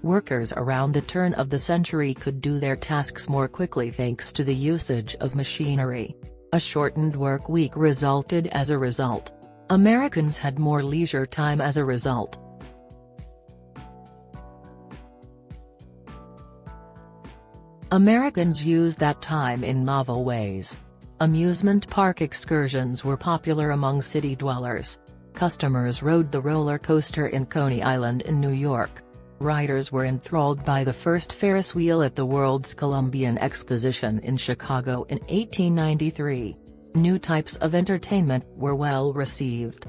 Workers around the turn of the century could do their tasks more quickly thanks to the usage of machinery. A shortened work week resulted as a result. Americans had more leisure time as a result. Americans used that time in novel ways. Amusement park excursions were popular among city dwellers. Customers rode the roller coaster in Coney Island in New York. Riders were enthralled by the first Ferris wheel at the World's Columbian Exposition in Chicago in 1893. New types of entertainment were well received.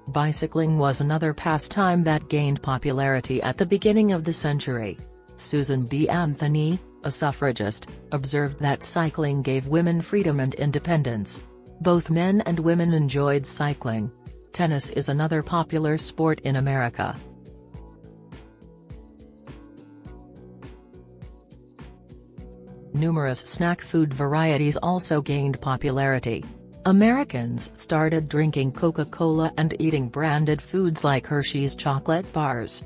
Bicycling was another pastime that gained popularity at the beginning of the century. Susan B. Anthony, a suffragist, observed that cycling gave women freedom and independence. Both men and women enjoyed cycling. Tennis is another popular sport in America. Numerous snack food varieties also gained popularity. Americans started drinking Coca-Cola and eating branded foods like Hershey's chocolate bars.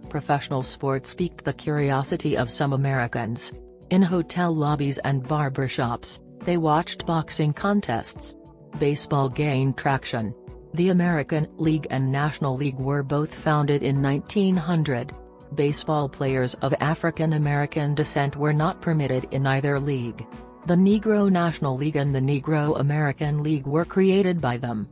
Professional sports piqued the curiosity of some Americans. In hotel lobbies and barbershops, they watched boxing contests. Baseball gained traction. The American League and National League were both founded in 1900. Baseball players of African American descent were not permitted in either league. The Negro National League and the Negro American League were created by them.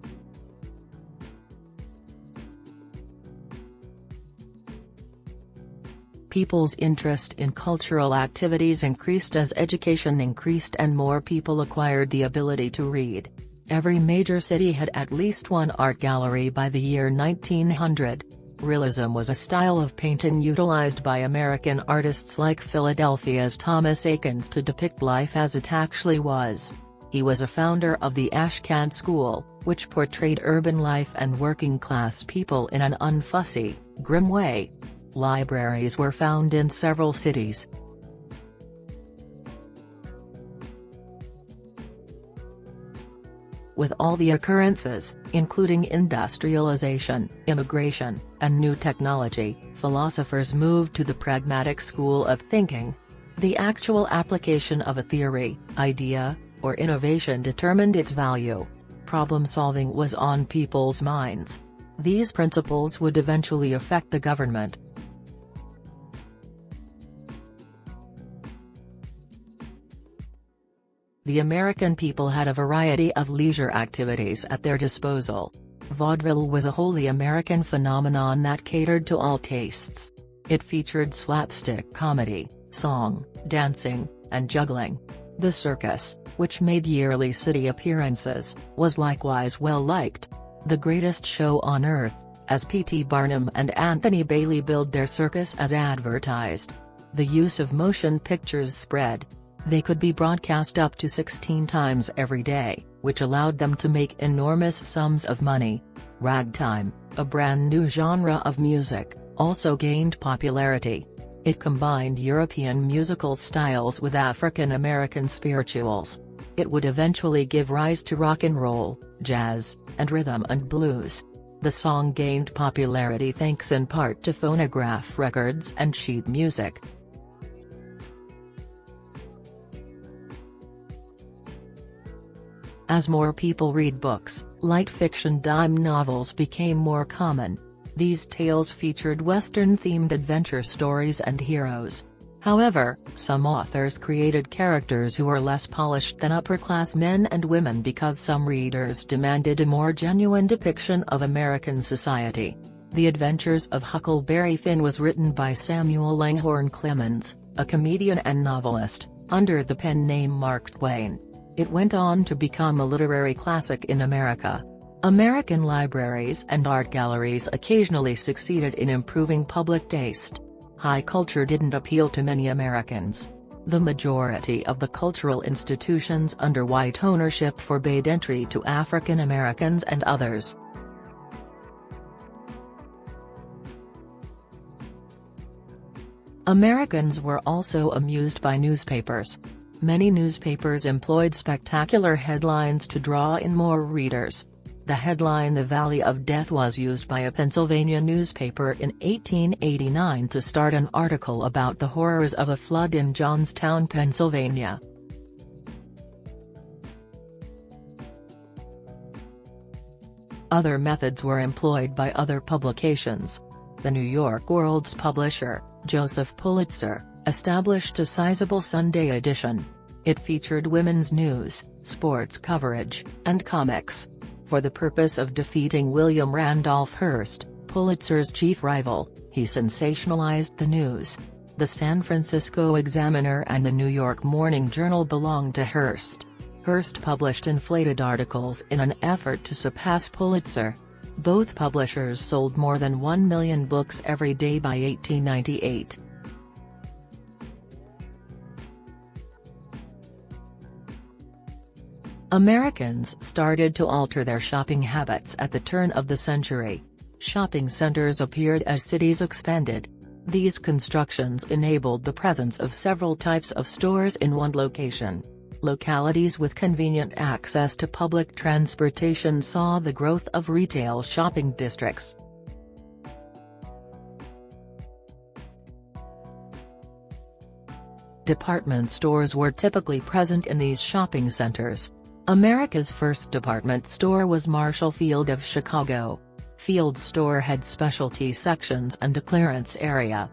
People's interest in cultural activities increased as education increased and more people acquired the ability to read. Every major city had at least one art gallery by the year 1900. Realism was a style of painting utilized by American artists like Philadelphia's Thomas Eakins to depict life as it actually was. He was a founder of the Ashcan School, which portrayed urban life and working-class people in an unfussy, grim way. Libraries were found in several cities. With all the occurrences, including industrialization, immigration, and new technology, philosophers moved to the pragmatic school of thinking. The actual application of a theory, idea, or innovation determined its value. Problem-solving was on people's minds. These principles would eventually affect the government. The American people had a variety of leisure activities at their disposal. Vaudeville was a wholly American phenomenon that catered to all tastes. It featured slapstick comedy, song, dancing, and juggling. The circus, which made yearly city appearances, was likewise well liked. The Greatest Show on Earth, as P.T. Barnum and Anthony Bailey billed their circus as advertised. The use of motion pictures spread. They could be broadcast up to 16 times every day, which allowed them to make enormous sums of money. Ragtime, a brand new genre of music, also gained popularity. It combined European musical styles with African American spirituals. It would eventually give rise to rock and roll, jazz, and rhythm and blues. The song gained popularity thanks in part to phonograph records and sheet music. As more people read books, light fiction dime novels became more common. These tales featured Western-themed adventure stories and heroes. However, some authors created characters who were less polished than upper-class men and women because some readers demanded a more genuine depiction of American society. The Adventures of Huckleberry Finn was written by Samuel Langhorne Clemens, a comedian and novelist, under the pen name Mark Twain. It went on to become a literary classic in America. American libraries and art galleries occasionally succeeded in improving public taste. High culture didn't appeal to many Americans. The majority of the cultural institutions under white ownership forbade entry to African Americans and others. Americans were also amused by newspapers. Many newspapers employed spectacular headlines to draw in more readers. The headline "The Valley of Death" was used by a Pennsylvania newspaper in 1889 to start an article about the horrors of a flood in Johnstown, Pennsylvania. Other methods were employed by other publications. The New York World's publisher, Joseph Pulitzer, established a sizable Sunday edition. It featured women's news, sports coverage, and comics. For the purpose of defeating William Randolph Hearst, Pulitzer's chief rival, he sensationalized the news. The San Francisco Examiner and the New York Morning Journal belonged to Hearst. Hearst published inflated articles in an effort to surpass Pulitzer. Both publishers sold more than 1 million books every day by 1898. Americans started to alter their shopping habits at the turn of the century. Shopping centers appeared as cities expanded. These constructions enabled the presence of several types of stores in one location. Localities with convenient access to public transportation saw the growth of retail shopping districts. Department stores were typically present in these shopping centers. America's first department store was Marshall Field of Chicago. Field's store had specialty sections and a clearance area.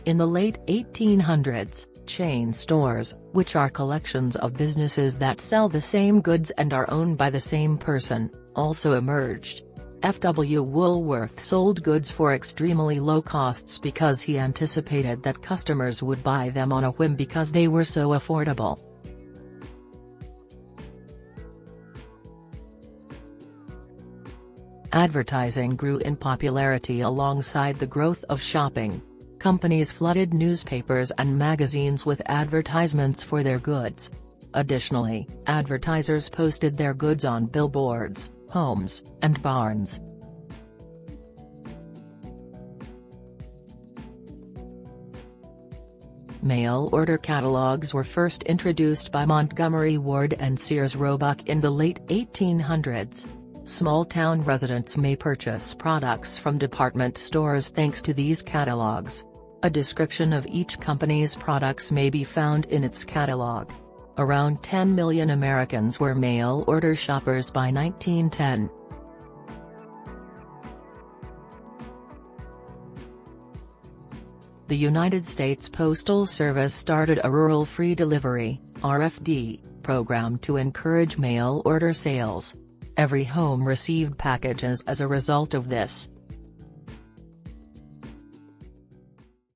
In the late 1800s, chain stores, which are collections of businesses that sell the same goods and are owned by the same person, also emerged. F.W. Woolworth sold goods for extremely low costs because he anticipated that customers would buy them on a whim because they were so affordable. Advertising grew in popularity alongside the growth of shopping. Companies flooded newspapers and magazines with advertisements for their goods. Additionally, advertisers posted their goods on billboards, homes, and barns. Mail-order catalogs were first introduced by Montgomery Ward and Sears Roebuck in the late 1800s. Small-town residents may purchase products from department stores thanks to these catalogs. A description of each company's products may be found in its catalog. Around 10 million Americans were mail-order shoppers by 1910. The United States Postal Service started a Rural Free Delivery (RFD) program to encourage mail-order sales. Every home received packages as a result of this.